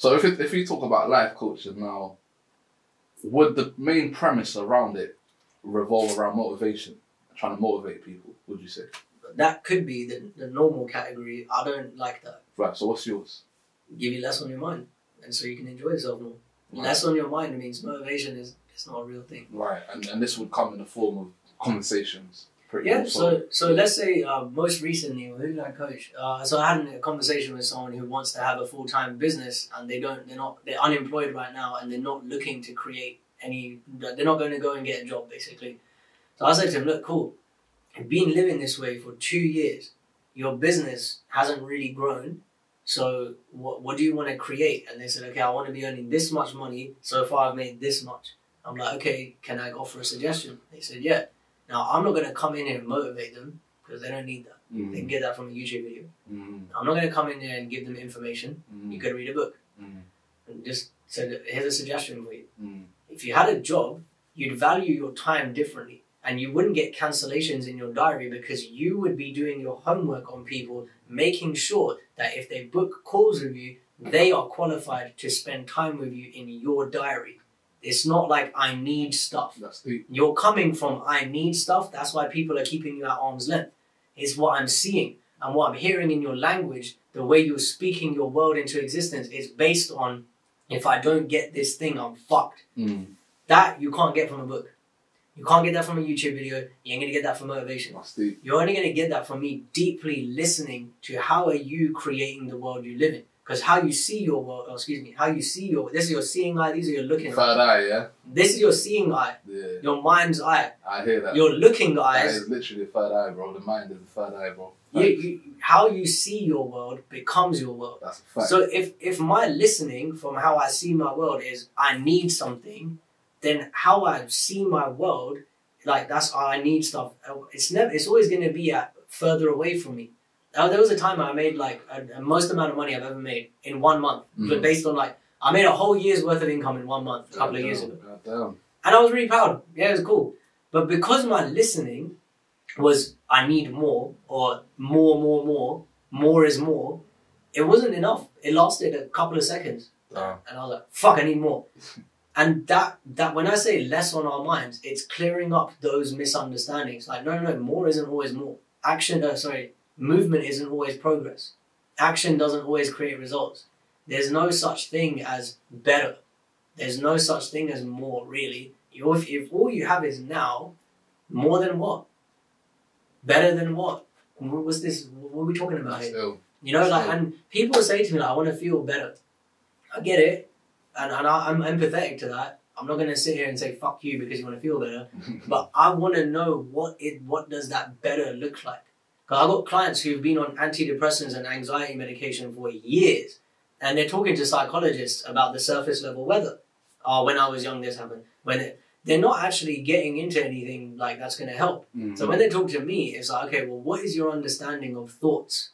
So if you talk about life coaching now, would the main premise around it revolve around motivation, trying to motivate people, would you say? That could be the normal category. I don't like that. Right, so what's yours? Give you less on your mind, and so you can enjoy yourself more. Right. Less on your mind means motivation is not a real thing. Right, and this would come in the form of conversations. Yeah, so let's say most recently, who did I coach? So I had a conversation with someone who wants to have a full-time business, and they're unemployed right now, and they're not looking to create they're not going to go and get a job, basically. So I said to him, look, cool, you've been living this way for 2 years. Your business hasn't really grown. So what do you want to create? And they said, okay, I want to be earning this much money. So far I've made this much. I'm like, okay, can I offer a suggestion? They said, yeah. Now, I'm not going to come in here and motivate them because they don't need that. They can get that from a YouTube video. I'm not going to come in there and give them information. You could read a book. And just say, here's a suggestion for you. If you had a job, you'd value your time differently. And you wouldn't get cancellations in your diary because you would be doing your homework on people, making sure that if they book calls with you, they are qualified to spend time with you in your diary. It's not like I need stuff. That's deep. You're coming from I need stuff. That's why people are keeping you at arm's length. It's what I'm seeing and what I'm hearing in your language. The way you're speaking your world into existence is based on if I don't get this thing, I'm fucked. That you can't get from a book. You can't get that from a YouTube video. You ain't going to get that from motivation. That's deep. You're only going to get that from me deeply listening to how are you creating the world you live in. Because how you see your world, this is your seeing eye, these are your looking eye. Third eye, yeah? This is your seeing eye. Yeah. Your mind's eye. I hear that. Your looking eyes. That is literally the third eye, bro. The mind is the third eye, bro. How you see your world becomes your world. That's a fact. So if my listening from how I see my world is I need something, then how I see my world, like that's I need stuff. It's always going to be further away from me. There was a time I made like the most amount of money I've ever made in 1 month, but based on like I made a whole year's worth of income in 1 month a couple of years ago, and I was really proud. Yeah, it was cool. But because my listening was I need more or more is more, it wasn't enough. It lasted a couple of seconds, and I was like, "Fuck, I need more." And that when I say less on our minds, it's clearing up those misunderstandings. Like, no, more isn't always more. Movement isn't always progress. Action doesn't always create results. There's no such thing as better. There's no such thing as more, really. If all you have is now, more than what? Better than what? What's this? What are we talking about here? You know, like, and people say to me, like, I want to feel better. I get it. And I'm empathetic to that. I'm not going to sit here and say, fuck you because you want to feel better. But I want to know what does that better look like? Because I've got clients who've been on antidepressants and anxiety medication for years. And they're talking to psychologists about the surface level weather. Oh, when I was young, this happened. They're not actually getting into anything like that's going to help. So when they talk to me, it's like, okay, well, what is your understanding of thoughts?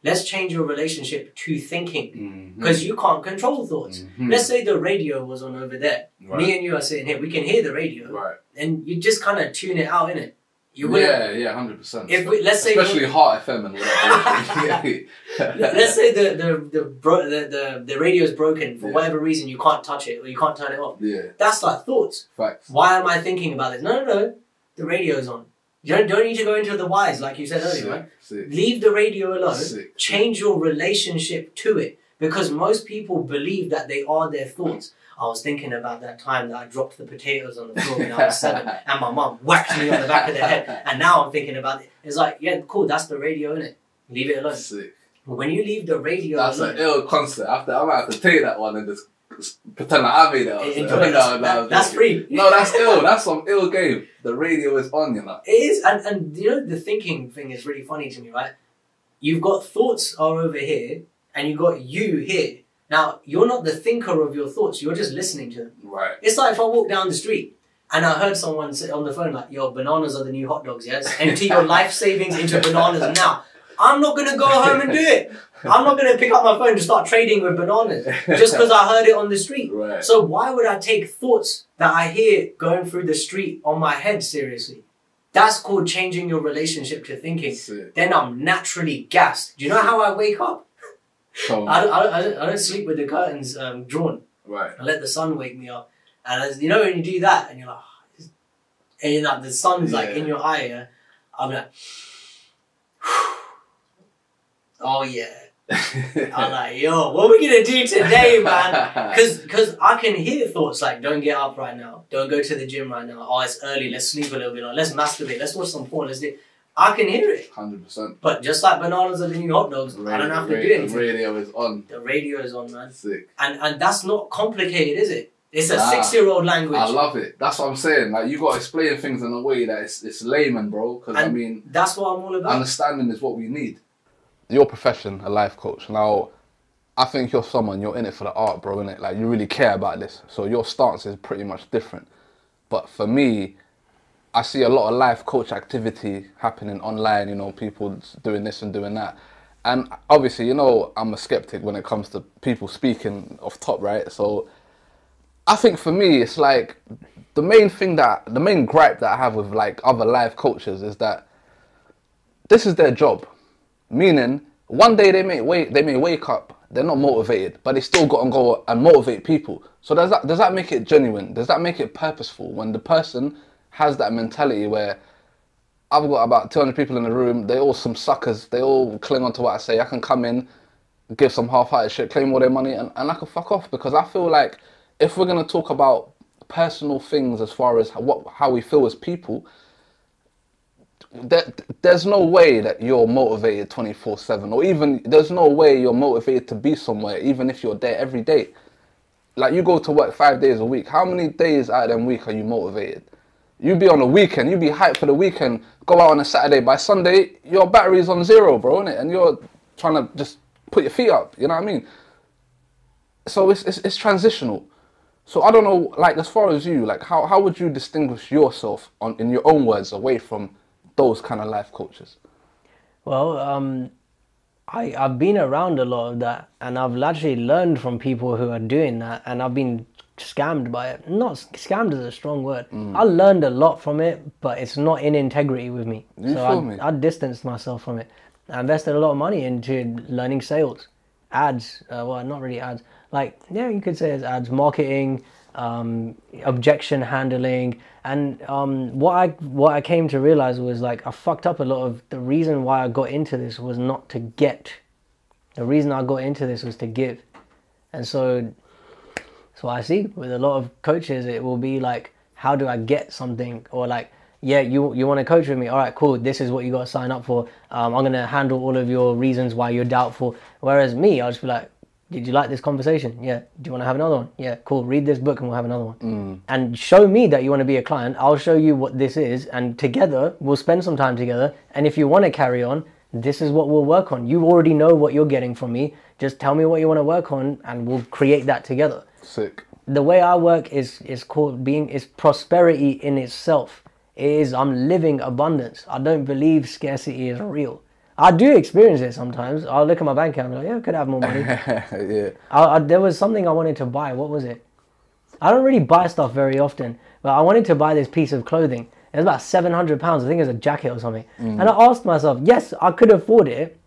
Let's change your relationship to thinking. Because you can't control thoughts. Let's say the radio was on over there. Right. Me and you are sitting here. We can hear the radio. Right. And you just kind of tune it out, innit? Yeah, 100%. Let's say especially Heart FM and whatever. Let's say the radio is broken for whatever reason. You can't touch it or you can't turn it off. Yeah, that's like thoughts. Facts. Why am I thinking about this? No. The radio's on. You don't need to go into the whys like you said earlier, right? Leave the radio alone. Change your relationship to it, because most people believe that they are their thoughts. I was thinking about that time that I dropped the potatoes on the floor when I was 7 and my mum whacked me on the back of the head, and now I'm thinking about it. It's like, yeah, cool, that's the radio, innit? Leave it alone. Sick. When you leave the radio alone... That's an ill concept. I might have to take that one and just pretend like I made it. That's free. No, that's ill. That's some ill game. The radio is on, you know. It is, and you know, the thinking thing is really funny to me, right? You've got thoughts are over here, and you've got you here. Now, you're not the thinker of your thoughts, you're just listening to them. Right. It's like if I walk down the street and I heard someone say on the phone like, yo, bananas are the new hot dogs, yes? Empty your life savings into bananas now. I'm not going to go home and do it. I'm not going to pick up my phone and start trading with bananas just because I heard it on the street. Right. So why would I take thoughts that I hear going through the street on my head seriously? That's called changing your relationship to thinking. Then I'm naturally gassed. Do you know how I wake up? So, I don't sleep with the curtains drawn. right. I let the sun wake me up. And you know when you do that and you're like, and you're like, the sun's like in your eye, yeah? I'm like, oh yeah. I'm like, yo, what are we gonna do today, man? Because I can hear thoughts like, don't get up right now, don't go to the gym right now, oh, it's early, let's sleep a little bit, or let's masturbate, let's watch some porn, let's do. I can hear it. 100%. But just like bananas are the new hot dogs, I don't have to do anything. The radio is on. The radio is on, man. Sick. And that's not complicated, is it? It's a 6-year-old language. I love it. That's what I'm saying. Like, you got to explain things in a way that it's layman, bro. Because, I mean... that's what I'm all about. Understanding is what we need. Your profession, a life coach. Now, I think you're someone, you're in it for the art, bro, innit? Like, you really care about this. So your stance is pretty much different. But for me, I see a lot of life coach activity happening online, you know, people doing this and doing that. And obviously, you know, I'm a skeptic when it comes to people speaking off top, right? So I think for me, it's like the main gripe that I have with like other life coaches is that this is their job. Meaning, one day they may wake up, they're not motivated, but they still got to go and motivate people. So does that make it genuine? Does that make it purposeful when the person has that mentality where I've got about 200 people in the room, they all some suckers, they all cling on to what I say, I can come in, give some half-hearted shit, claim all their money, and I can fuck off. Because I feel like if we're going to talk about personal things as far as how we feel as people, there's no way that you're motivated 24/7, or even there's no way you're motivated to be somewhere, even if you're there every day. Like, you go to work 5 days a week, how many days out of them week are you motivated? You be on a weekend, you be hyped for the weekend, go out on a Saturday, by Sunday, your battery's on zero, bro, innit? And you're trying to just put your feet up, you know what I mean? So it's transitional. So I don't know, like, as far as you, like, how would you distinguish yourself in your own words away from those kind of life coaches? Well, I've been around a lot of that, and I've actually learned from people who are doing that, and I've been scammed by it. Not scammed is a strong word. I learned a lot from it, but it's not in integrity with me. I distanced myself from it. I invested a lot of money into learning sales, ads. Well, not really ads. Like, yeah, you could say it's ads, marketing, objection handling, and what I came to realize was, like, I fucked up a lot of the reason why I got into this was not to get. The reason I got into this was to give, and so I see with a lot of coaches, it will be like, how do I get something? Or like, yeah, you want to coach with me? All right, cool. This is what you got to sign up for. I'm going to handle all of your reasons why you're doubtful. Whereas me, I'll just be like, did you like this conversation? Yeah. Do you want to have another one? Yeah, cool. Read this book and we'll have another one. And show me that you want to be a client. I'll show you what this is. And together, we'll spend some time together. And if you want to carry on, this is what we'll work on. You already know what you're getting from me. Just tell me what you want to work on and we'll create that together. Sick. The way I work is prosperity in itself. I'm living abundance. I don't believe scarcity is real. I do experience it sometimes. I'll look at my bank account and be like, yeah, I could have more money. Yeah. There was something I wanted to buy. What was it? I don't really buy stuff very often, but I wanted to buy this piece of clothing. It was about £700. I think it was a jacket or something. And I asked myself, yes, I could afford it.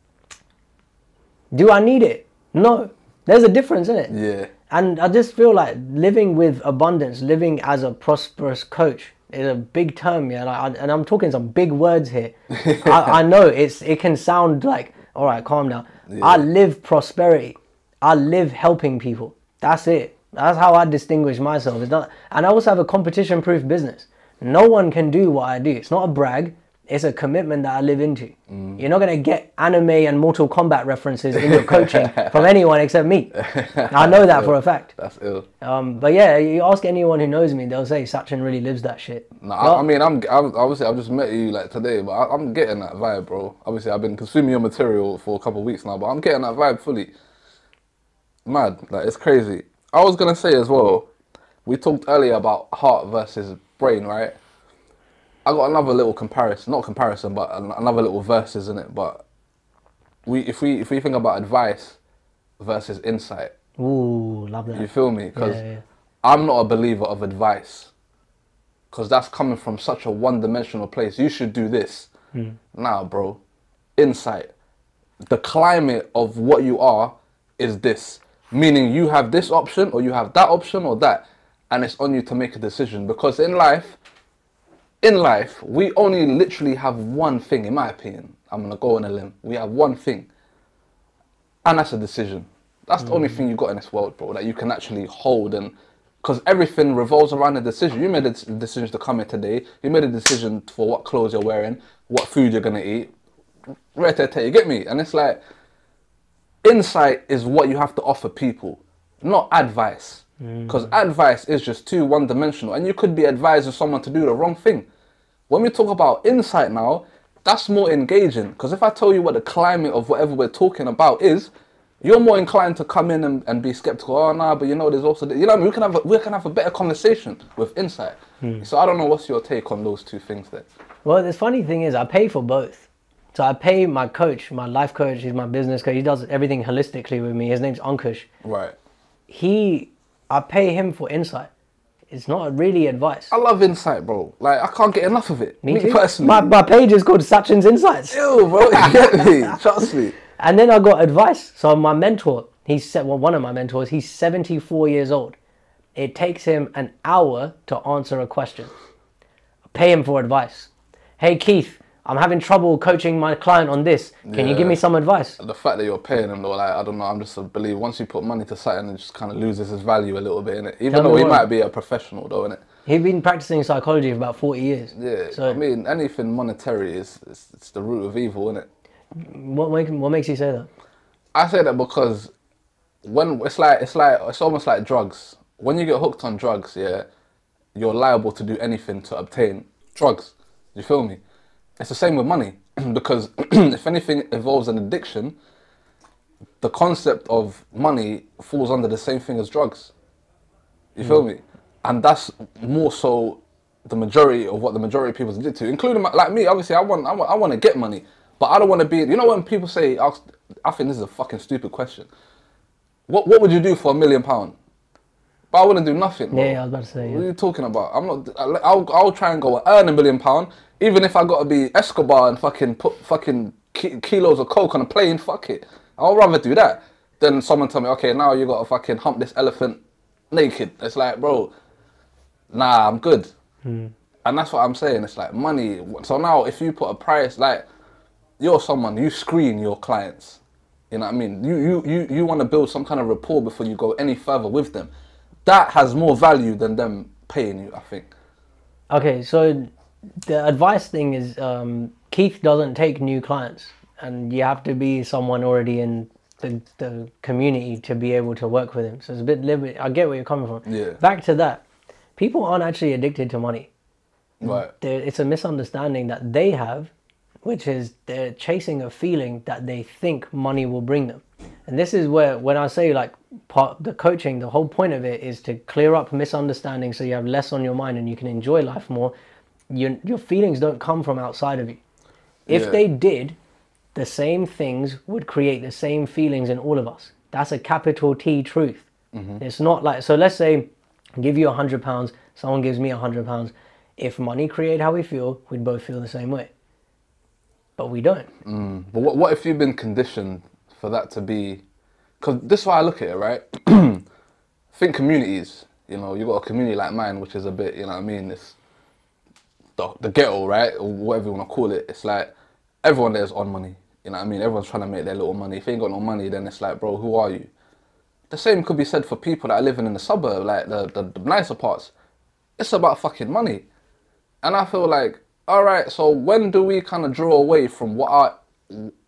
Do I need it? No. There's a difference, isn't it? Yeah. And I just feel like living with abundance, living as a prosperous coach is a big term, yeah. And I'm talking some big words here. I know it can sound like, all right, calm down. Yeah. I live prosperity. I live helping people. That's it. That's how I distinguish myself. It's not, and I also have a competition-proof business. No one can do what I do. It's not a brag. It's a commitment that I live into. You're not going to get anime and Mortal Kombat references in your coaching from anyone except me. I know that for a fact. That's ill. But yeah, you ask anyone who knows me, they'll say Sachin really lives that shit. No, I mean, obviously I've just met you like today, but I'm getting that vibe, bro. Obviously I've been consuming your material for a couple of weeks now, but I'm getting that vibe fully. Mad, like, it's crazy. I was going to say as well, we talked earlier about heart versus brain, right? I got another little comparison, not comparison, but another little verses in it. But if we think about advice versus insight, ooh, love that. You feel me? Because I'm not a believer of advice, because that's coming from such a one-dimensional place. You should do this. Nah, bro. Insight. The climate of what you are is this. Meaning you have this option or you have that option or that. And it's on you to make a decision. Because in life, we only literally have one thing, in my opinion. I'm going to go on a limb. We have one thing. And that's a decision. That's the only thing you got in this world, bro, that you can actually hold. And because everything revolves around a decision. You made a decision to come here today. You made a decision for what clothes you're wearing, what food you're going to eat. Right there, you get me? And it's like, insight is what you have to offer people, not advice. Because advice is just too one-dimensional. And you could be advising someone to do the wrong thing. When we talk about insight now, that's more engaging. Because if I tell you what the climate of whatever we're talking about is, you're more inclined to come in and be skeptical. Oh, nah, but you know, there's also... You know what I mean? We can have a better conversation with insight. So I don't know, what's your take on those two things there? Well, the funny thing is I pay for both. So I pay my coach, my life coach, he's my business coach. He does everything holistically with me. His name's Ankush. Right. I pay him for insight. It's not really advice. I love insight, bro. Like, I can't get enough of it. Me too. Personally. My page is called Sachin's Insights. Ew, bro. You get me. Trust me. And then I got advice. So my mentor, one of my mentors, he's 74 years old. It takes him an hour to answer a question. I pay him for advice. Hey, Keith, I'm having trouble coaching my client on this. Can you give me some advice? The fact that you're paying him, though, like, I don't know, I'm just a believer. Once you put money to something, it just kind of loses its value a little bit, innit? Even though he might be a professional, though, innit? He's been practicing psychology for about 40 years. Yeah, so, I mean, anything monetary it's the root of evil, innit? What makes you say that? I say that because when it's almost like drugs. When you get hooked on drugs, yeah, you're liable to do anything to obtain drugs. You feel me? It's the same with money, because if anything involves an addiction, the concept of money falls under the same thing as drugs. You feel me? And that's more so the majority of what the majority of people did to, including like me. Obviously, I want to get money, but I don't want to be. You know when people say, I think this is a fucking stupid question. What would you do for £1 million? But I wouldn't do nothing. Bro. Yeah, I was about to say. What are you talking about? I'm not. I'll try and go and earn £1 million, even if I got to be Escobar and fucking put fucking kilos of coke on a plane. Fuck it. I'd rather do that than someone tell me, okay, now you got to fucking hump this elephant naked. It's like, bro, nah, I'm good. And that's what I'm saying. It's like money. So now, if you put a price, like you're someone, you screen your clients. You know what I mean? You want to build some kind of rapport before you go any further with them. That has more value than them paying you, I think. Okay, so the advice thing is Keith doesn't take new clients, and you have to be someone already in the community to be able to work with him. So it's a bit limited. I get where you're coming from. Yeah. Back to that, people aren't actually addicted to money. Right. It's a misunderstanding that they have, which is they're chasing a feeling that they think money will bring them. And this is where, when I say like the coaching, the whole point of it is to clear up misunderstandings so you have less on your mind and you can enjoy life more. Your feelings don't come from outside of you. If they did, the same things would create the same feelings in all of us. That's a capital T truth. It's not like, so let's say I give you £100, someone gives me £100. If money created how we feel, we'd both feel the same way. But we don't. But what if you've been conditioned for that to be, because this is why I look at it, right? Think communities, you know, you got a community like mine, which is a bit, you know what I mean, it's the ghetto, right? Or whatever you want to call it. It's like, everyone there's on money, you know what I mean? Everyone's trying to make their little money. If you ain't got no money, then it's like, bro, who are you? The same could be said for people that are living in the suburb, like the nicer parts. It's about fucking money. And I feel like, all right, so when do we kind of draw away from what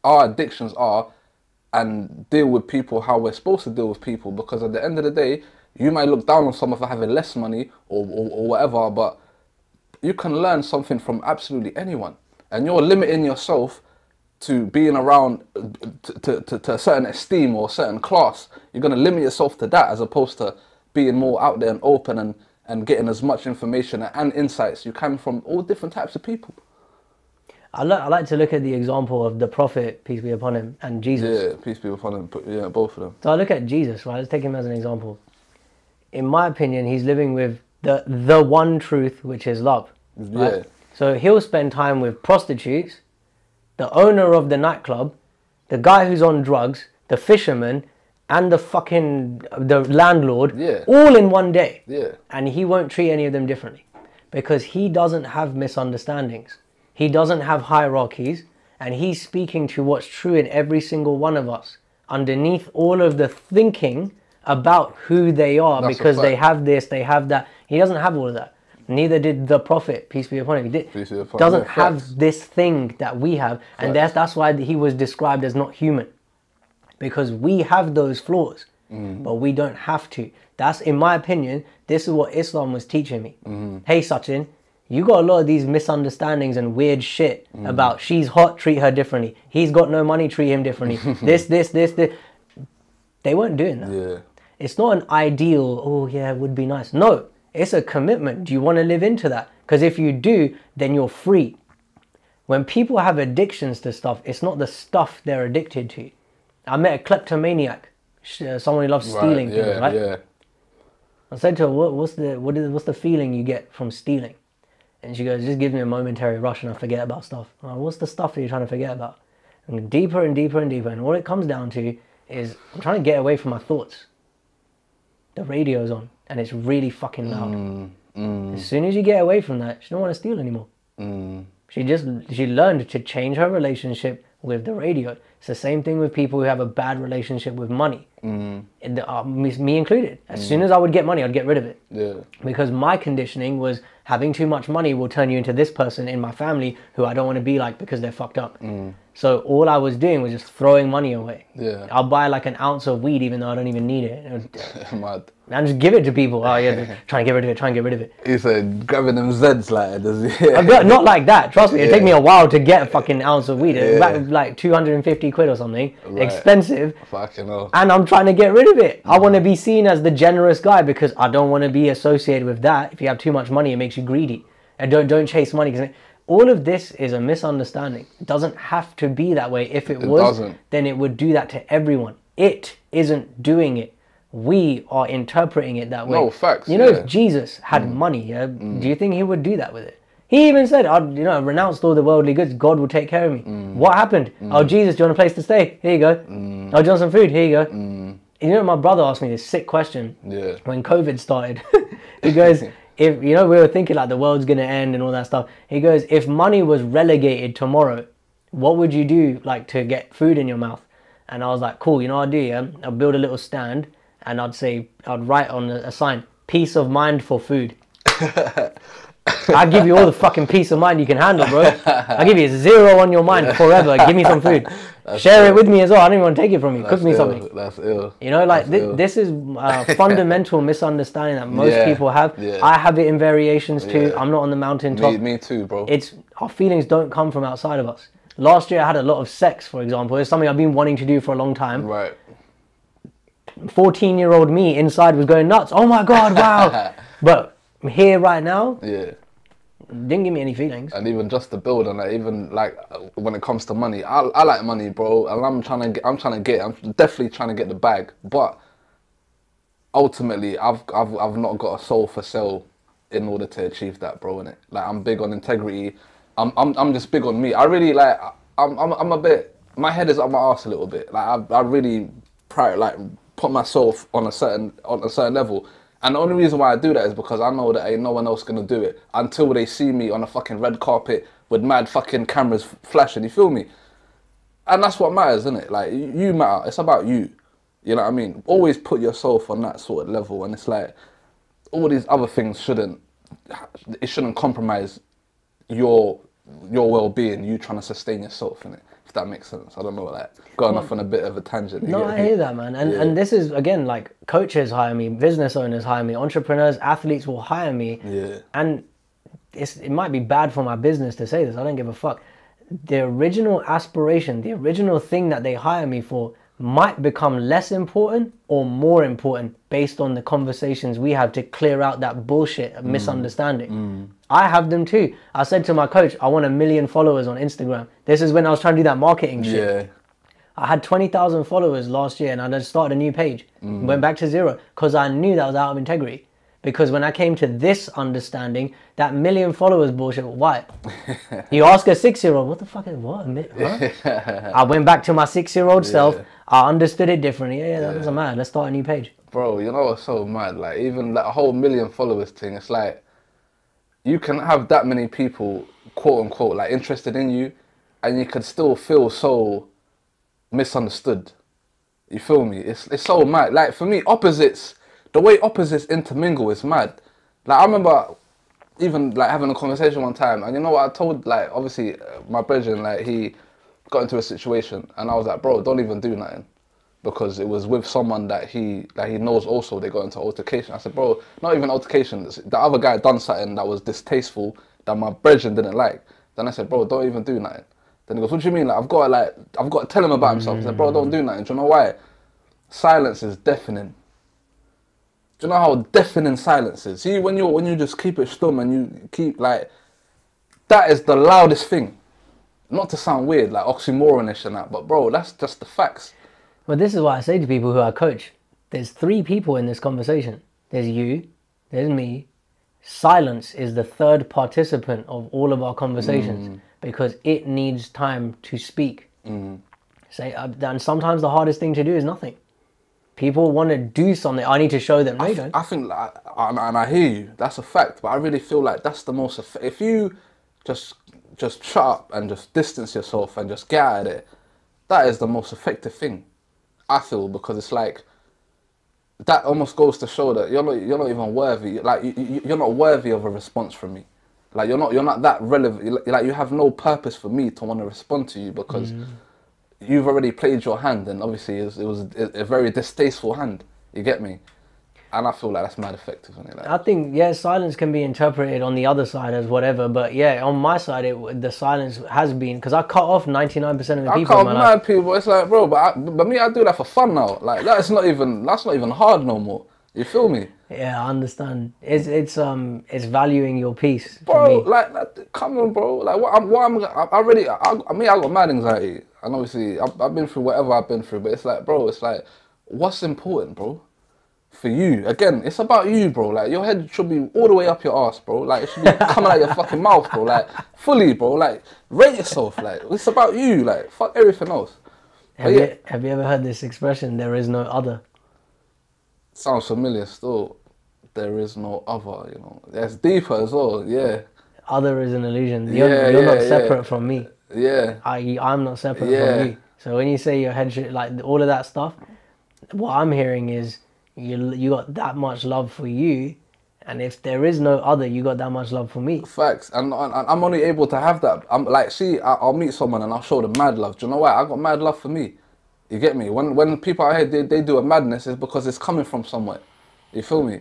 our addictions are and deal with people how we're supposed to deal with people? Because at the end of the day, you might look down on someone for having less money or whatever, but you can learn something from absolutely anyone. And you're limiting yourself to being around to a certain esteem or a certain class. You're going to limit yourself to that as opposed to being more out there and open and getting as much information and insights you can from all different types of people. I like to look at the example of the prophet, peace be upon him, and Jesus. Yeah, peace be upon him. Yeah, both of them. So I look at Jesus, right? Let's take him as an example. In my opinion, he's living with the one truth, which is love. Right? Yeah. So he'll spend time with prostitutes, the owner of the nightclub, the guy who's on drugs, the fisherman, and the landlord, Yeah. all in one day. Yeah. And he won't treat any of them differently because he doesn't have misunderstandings. He doesn't have hierarchies, and he's speaking to what's true in every single one of us underneath all of the thinking about who they are. That's because they have this, they have that. He doesn't have all of that. Neither did the prophet, peace be upon him. He doesn't have this thing that we have, and that's why he was described as not human, because we have those flaws, but we don't have to. That's, in my opinion, this is what Islam was teaching me. Hey, Sachin, you got a lot of these misunderstandings and weird shit about she's hot, treat her differently. He's got no money, treat him differently. this. They weren't doing that. Yeah. It's not an ideal, oh yeah, it would be nice. No, it's a commitment. Do you want to live into that? Because if you do, then you're free. When people have addictions to stuff, it's not the stuff they're addicted to. I met a kleptomaniac, someone who loves stealing things, right? Yeah. I said to her, what's the feeling you get from stealing? And she goes, it just gives me a momentary rush and I forget about stuff. I'm like, what's the stuff that you're trying to forget about? And deeper and deeper and deeper. And all it comes down to is I'm trying to get away from my thoughts. The radio's on and it's really fucking loud. As soon as you get away from that, she don't want to steal anymore. She learned to change her relationship with the radio. It's the same thing with people who have a bad relationship with money. Me included. As soon as I would get money, I'd get rid of it. Yeah. Because my conditioning was having too much money will turn you into this person in my family who I don't want to be like because they're fucked up. So all I was doing was just throwing money away. Yeah. I'll buy like an ounce of weed even though I don't even need it. Mad. And just give it to people. Oh yeah, trying to get rid of it. He said grabbing them Zeds like, does he? Not like that. Trust me, it'd take me a while to get a fucking ounce of weed. Like 250 quid or something. Right. Expensive. Fucking hell. And I'm trying to get rid of it. I want to be seen as the generous guy because I don't want to be associated with that. If you have too much money, it makes you greedy. And don't chase money. Because all of this is a misunderstanding. It doesn't have to be that way. If it was, then it would do that to everyone. It isn't doing it. We are interpreting it that way. No, facts. You know, if Jesus had money, do you think he would do that with it? He even said, I'd renounced all the worldly goods. God will take care of me. What happened? Oh, Jesus, do you want a place to stay? Here you go. Oh, do you want some food? Here you go. You know, my brother asked me this sick question when COVID started. He goes, if, we were thinking like the world's going to end and all that stuff. He goes, if money was relegated tomorrow, what would you do like to get food in your mouth? And I was like, cool, you know what I'll do, yeah? I'll build a little stand and I'd write on a sign, peace of mind for food. I'll give you all the fucking peace of mind you can handle, bro. I'll give you 0 on your mind forever. Give me some food. Share it with me as well. I don't even want to take it from you. Cook me something. That's ill. You know, like this is a fundamental misunderstanding that most people have. I have it in variations too. I'm not on the mountaintop. Me too, bro. Our feelings don't come from outside of us. Last year I had a lot of sex, for example. It's something I've been wanting to do for a long time. Right. 14-year-old me inside was going nuts. Oh my God, wow. But here right now, didn't give me any feelings. And even just to build on that, even like when it comes to money, I like money, bro, and I'm definitely trying to get the bag. But ultimately, I've not got a soul for sale in order to achieve that, bro. Innit? Like I'm big on integrity. I'm just big on me. I really like. I'm a bit. My head is up my arse a little bit. Like I really put myself on a certain level. And the only reason why I do that is because I know that ain't no one else gonna do it until they see me on a fucking red carpet with mad fucking cameras flashing, you feel me? And that's what matters, isn't it? Like, you matter, it's about you. You know what I mean? Always put yourself on that sort of level, and it's like, all these other things shouldn't compromise your well-being, you trying to sustain yourself, innit? If that makes sense. I don't know, like, going off on a bit of a tangent. No, I hear that, man. And this is, again, like, coaches hire me, business owners hire me, entrepreneurs, athletes will hire me. Yeah. And it might be bad for my business to say this, I don't give a fuck. The original aspiration, the original thing that they hire me for might become less important or more important based on the conversations we have to clear out that bullshit of misunderstanding. I have them too. I said to my coach, I want 1 million followers on Instagram. This is when I was trying to do that marketing shit. Yeah. I had 20,000 followers last year and I just started a new page. Went back to 0 because I knew that was out of integrity. Because when I came to this understanding, that million followers bullshit, why? You ask a 6-year-old, what the fuck is what? Huh? I went back to my 6-year-old self. I understood it differently. Yeah, that doesn't matter. Let's start a new page. Bro, you know what's so mad? Like, even that whole million followers thing, it's like, you can have that many people, quote unquote, like interested in you, and you could still feel so misunderstood. You feel me? It's so mad. Like, for me, opposites, the way opposites intermingle is mad. Like, I remember even like having a conversation one time, and you know what I told, like, obviously my brethren, like, he got into a situation, and I was like, bro, don't even do nothing, because it was with someone that he knows also. They got into altercation. I said, bro, not even altercation. The other guy done something that was distasteful that my brethren didn't like. Then I said, bro, don't even do nothing. Then he goes, what do you mean? Like, I've got to tell him about himself. I said, bro, don't do nothing. Do you know why? Silence is deafening. Do you know how deafening silence is? See, when you just keep it stum and you keep, like, that is the loudest thing. Not to sound weird, like oxymoronish and that, but bro, that's just the facts. Well, this is what I say to people who I coach. There's 3 people in this conversation. There's you, there's me. Silence is the 3rd participant of all of our conversations because it needs time to speak. And sometimes the hardest thing to do is nothing. People want to do something. I need to show them. No, you don't. I think, like, and I hear you, that's a fact, but I really feel like that's the most, if you just shut up and just distance yourself and just get out of it, that is the most effective thing, I feel, because it's like, that almost goes to show that you're not even worthy. Like, you're not worthy of a response from me. Like, you're not that relevant. Like, you have no purpose for me to want to respond to you, because you've already played your hand, and obviously it was a very distasteful hand. You get me? And I feel like that's mad effective. Isn't it? Like, I think, yeah, silence can be interpreted on the other side as whatever, but yeah, on my side, the silence has been, because I cut off 99% of the people. I cut off mad people. It's like, bro, but me, I do that for fun now. Like, that's not even hard no more. You feel me? Yeah, I understand. It's valuing your peace. Bro, like, come on, bro. Like, I got mad anxiety, and obviously I've been through whatever I've been through, but it's like, bro, it's like, what's important, bro? For you, again, it's about you, bro. Like, your head should be all the way up your ass, bro. Like, it should be coming out your fucking mouth, bro. Like, fully, bro. Like, rate yourself. Like, it's about you. Like, fuck everything else. Have you ever heard this expression? There is no other. Sounds familiar still. There is no other. You know, it's deeper as well. Yeah. Other is an illusion. You're not separate from me. Yeah. I'm not separate from you. So when you say your head should, like, all of that stuff, what I'm hearing is, you got that much love for you, and if there is no other, you got that much love for me. Facts. And I'm only able to have that. I'm like, see, I'll meet someone and I'll show them mad love. Do you know why? I got mad love for me. You get me? When people out here, they do a madness, it's because it's coming from somewhere. You feel me?